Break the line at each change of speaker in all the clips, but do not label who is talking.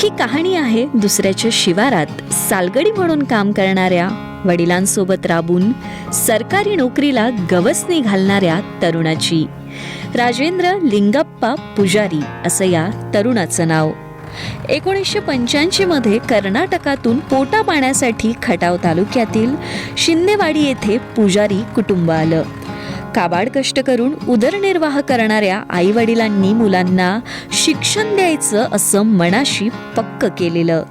ही कहाणी आहे दुसऱ्याच्या शिवारात सालगडी म्हणून काम करणाऱ्या, वडिलांसोबत राबून सरकारी नोकरीला गवसणी घालणाऱ्या तरुणाची. राजेंद्र लिंगप्पा पुजारी असं या तरुणाचं नाव. 1985 मध्ये कर्नाटकातून पोटा पाण्यासाठी खटाव तालुक्यातील शिंदेवाडी येथे पुजारी कुटुंब आलं. काबाड कष्ट करून उदरनिर्वाह करणाऱ्या आई वडिलांनी मुलांना शिक्षण द्यायचं असं मनाशी पक्क केलेलं.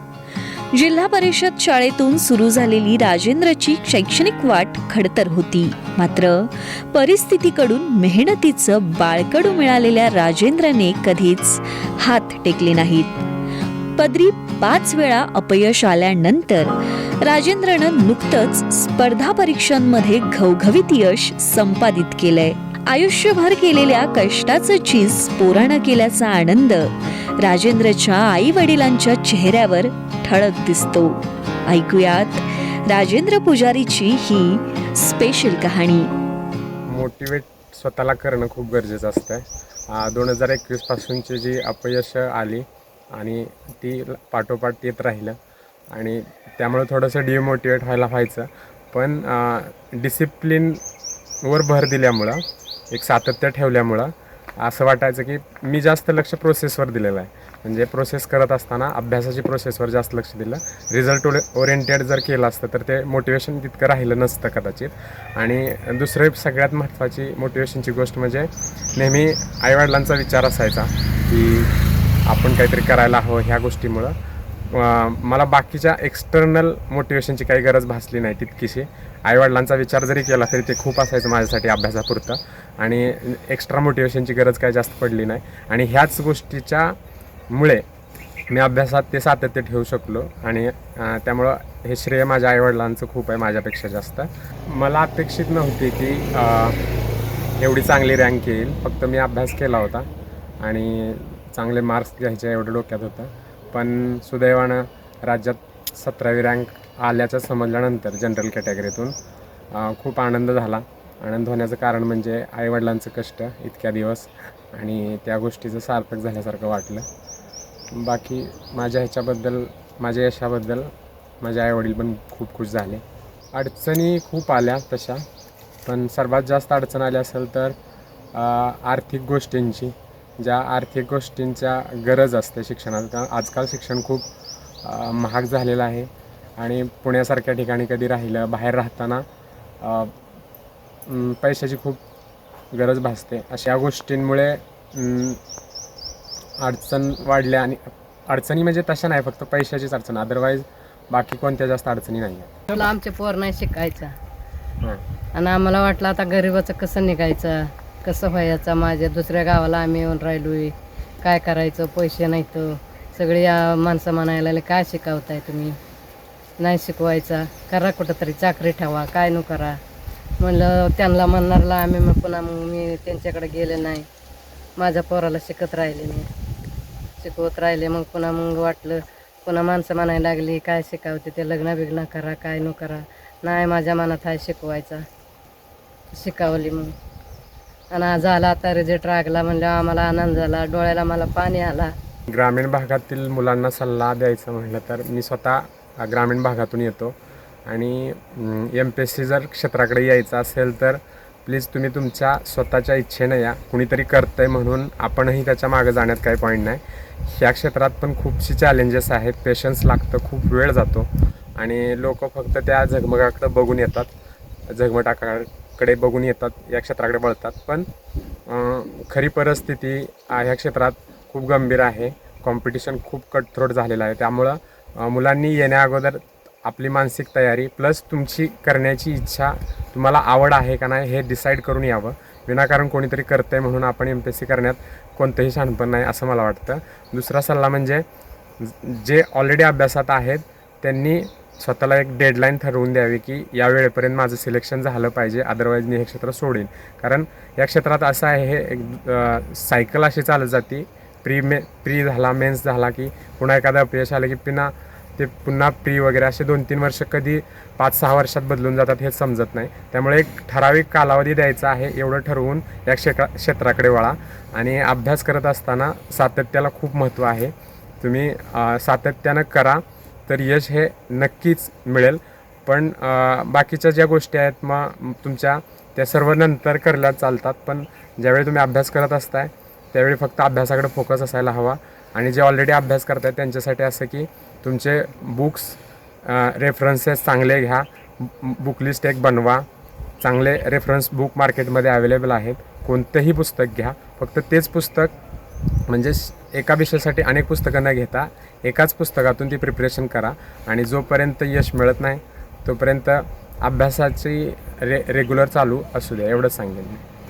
जिल्हा परिषद शाळेतून सुरू झालेली राजेंद्रची शैक्षणिक वाट खडतर होती. मात्र परिस्थितीकडून मेहनतीचं बाळकडू मिळालेल्या राजेंद्रने कधीच हात टेकले नाहीत. पदरी 5 वेळा अपयश आल्यानंतर राजेंद्रनं नुकतंच स्पर्धा परीक्षांमध्ये घवघवीत यश संपादित केलंय. आयुष्यभर केलेल्या कष्टाचं चीज पोरानं केल्याचा आनंद राजेंद्रच्या आई वडिलांच्या चेहऱ्यावर ठळक दिसतो. ऐकूयात राजेंद्र पुजारीची ही स्पेशल कहाणी.
मोटिवेट स्वतःला करणं खूप गरजेचं असतं. 2021 पासूनची जी अपयश आली आणि ती पाठोपाठ येत राहिलं आणि त्यामुळे थोडंसं डिमोटिवेट व्हायचं. पण डिसिप्लिनवर भर दिल्यामुळं, एक सातत्य ठेवल्यामुळं असं वाटायचं की मी जास्त लक्ष प्रोसेसवर दिलेलं आहे. म्हणजे प्रोसेस करत असताना अभ्यासाची प्रोसेसवर जास्त लक्ष दिलं. रिझल्ट ओरिएंटेड जर केलं असतं तर ते मोटिवेशन तितकं राहिलं नसतं कदाचित. आणि दुसरी सगळ्यात महत्त्वाची मोटिवेशनची गोष्ट म्हणजे नेहमी आईवडिलांचा विचार असायचा की आपण काहीतरी करायला हवं. ह्या गोष्टीमुळं मला बाकीच्या एक्सटर्नल मोटिवेशनची काही गरज भासली नाही तितकीशी. आईवडिलांचा विचार जरी केला तरी ते खूप असायचं माझ्यासाठी अभ्यासापुरतं आणि एक्स्ट्रा मोटिवेशनची गरज काही जास्त पडली नाही. आणि ह्याच गोष्टीच्या मुळे मी अभ्यासात ते सातत्य ठेवू शकलो आणि त्यामुळं हे श्रेय माझ्या आईवडिलांचं खूप आहे माझ्यापेक्षा जास्त. मला अपेक्षित नव्हती की एवढी चांगली रँक येईल. फक्त मी अभ्यास केला होता आणि चांगले मार्क्स घ्यायचे एवढं डोक्यात होतं. पण सुदैवानं राज्यात 17वी रँक आल्याचं समजल्यानंतर जनरल कॅटेगरीतून खूप आनंद झाला. आनंद होण्याचं कारण म्हणजे आईवडिलांचं कष्ट इतक्या दिवस आणि त्या गोष्टीचं सार्थक झाल्यासारखं वाटलं. बाकी माझ्या माझ्या यशाबद्दल माझे आईवडील पण खूप खुश झाले. अडचणी खूप आल्या तशा, पण सर्वात जास्त अडचण आली असेल तर आर्थिक गोष्टींची. ज्या आर्थिक गोष्टींच्या गरज असते शिक्षणात, कारण आजकाल शिक्षण खूप महाग झालेलं आहे आणि पुण्यासारख्या ठिकाणी कधी राहिलं, बाहेर राहताना पैशाची खूप गरज भासते. अशा गोष्टींमुळे अडचण वाढल्या. आणि अडचणी म्हणजे तशा नाही, फक्त पैशाचीच अडचण, अदरवाईज बाकी कोणत्या जास्त अडचणी नाही आहेत.
मला आमचे पोर नाही शिकायचा आणि आम्हाला वाटलं आता गरिबाचं कसं निघायचं, कसं व्हायचं. माझ्या दुसऱ्या गावाला आम्ही येऊन राहिलोय, काय करायचं, पैसे नाहीत. सगळे माणसं म्हणायला काय शिकवताय तुम्ही, नाही शिकवायचा, करा कुठंतरी चाकरी ठेवा, काय नु करा म्हणलं. त्यांना म्हणणारला आम्ही मग पुन्हा मी त्यांच्याकडे गेले नाही. माझ्या पोराला शिकत राहिले. मग पुन्हा वाटलं, पुन्हा माणसं म्हणायला लागली काय शिकावते ते, लग्न बिग्न करा, काय नु करा. नाही, माझ्या मनात आहे शिकवायचा, शिकावली. मग आणि झाला आता रिझल्ट लागला म्हणलं आम्हाला आनंद झाला, डोळ्याला मला पाणी आला.
ग्रामीण भागातील मुलांना सल्ला द्यायचा म्हटलं तर मी स्वतः ग्रामीण भागातून येतो आणि MPSC जर क्षेत्राकडे यायचं असेल तर प्लीज तुम्ही तुमच्या स्वतःच्या इच्छेनं या. कुणीतरी करतं आहे म्हणून आपणही त्याच्या मागं जाण्यात काही पॉईंट नाही. ह्या क्षेत्रात पण खूपशी चॅलेंजेस आहेत, पेशन्स लागतं, खूप वेळ जातो आणि लोक फक्त त्या झगमगाकडे बघून येतात, झगमटाकडे बघून येतात, या क्षेत्राकडे वळतात. पण खरी परिस्थिती ह्या क्षेत्रात खूप गंभीर आहे. कॉम्पिटिशन खूप कटथ्रोट झालेलं आहे. त्यामुळं मुलांनी येण्या अगोदर आपली मानसिक तयारी प्लस तुमची करण्याची इच्छा, तुम्हाला आवड आहे का नाही हे डिसाईड करून यावं. विनाकारण कोणीतरी करतं आहे म्हणून आपण MPSC करण्यात कोणतंही शहाणपण नाही असं मला वाटतं. दुसरा सल्ला म्हणजे जे ऑलरेडी अभ्यासात आहेत त्यांनी स्वतःला एक डेडलाईन ठरवून द्यावी की या वेळेपर्यंत माझं सिलेक्शन झालं पाहिजे, अदरवाईज मी हे क्षेत्र सोडीन. कारण या क्षेत्रात असं आहे, हे एक सायकल अशी चालत जाते. प्री झाला, मेन्स झाला की पुन्हा एखादं अपयश आलं की पुन्हा प्री वगैरे असे 2-3 वर्ष कधी 5-6 वर्षात बदलून जातात हे समजत नाही. त्यामुळे एक ठराविक कालावधी द्यायचा आहे, एवढं ठरवून या क्षेत्राकडे वळा. आणि अभ्यास करत असताना सातत्याला खूप महत्त्व आहे. तुम्ही सातत्यानं करा तर यश हे नक्कीच मिळेल. पण बाकीच्या ज्या गोष्टी आहेत मग तुमच्या त्या सर्व नंतर करल्या चालतात. पण ज्यावेळी तुम्ही अभ्यास करत असताय त्यावेळी फक्त अभ्यासाकडे फोकस असायला हवा. आणि जे ऑलरेडी अभ्यास करतायत त्यांच्यासाठी असं की तुमचे बुक्स रेफरन्सेस चांगले घ्या, बुक लिस्ट एक बनवा. चांगले रेफरन्स बुक मार्केटमध्ये अवेलेबल आहेत. कोणतंही पुस्तक घ्या, फक्त तेच पुस्तक म्हणजे एका विषयासाठी अनेक पुस्तकं न घेता एकाच पुस्तकातून ती प्रिपरेशन करा. आणि जोपर्यंत यश मिळत नाही तोपर्यंत अभ्यासाची रेग्युलर चालू असू द्या, एवढंच सांगेन मी.